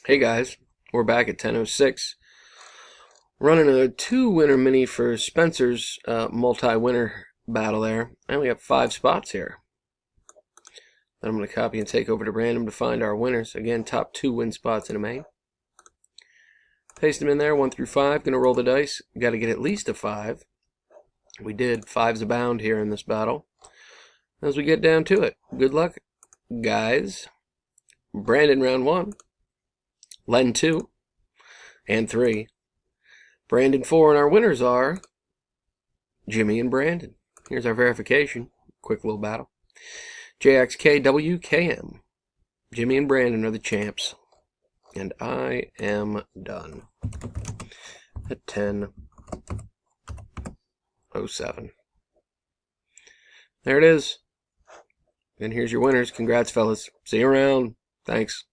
Hey guys, we're back at 10:06, running a 2-winner mini for Spencer's multi-winner battle there. I only got 5 spots here. Then I'm going to copy and take over to random to find our winners. Again, top 2 win spots in a main. Paste them in there, 1 through 5. Going to roll the dice. Got to get at least a 5. We did. 5s abound here in this battle. As we get down to it, good luck, guys. Brandon, round 1. Len, 2. And 3. Brandon, 4, and our winners are Jimmy and Brandon. Here's our verification. Quick little battle. JXKWKM. Jimmy and Brandon are the champs. And I am done at 10:07. There it is. And here's your winners. Congrats, fellas. See you around. Thanks.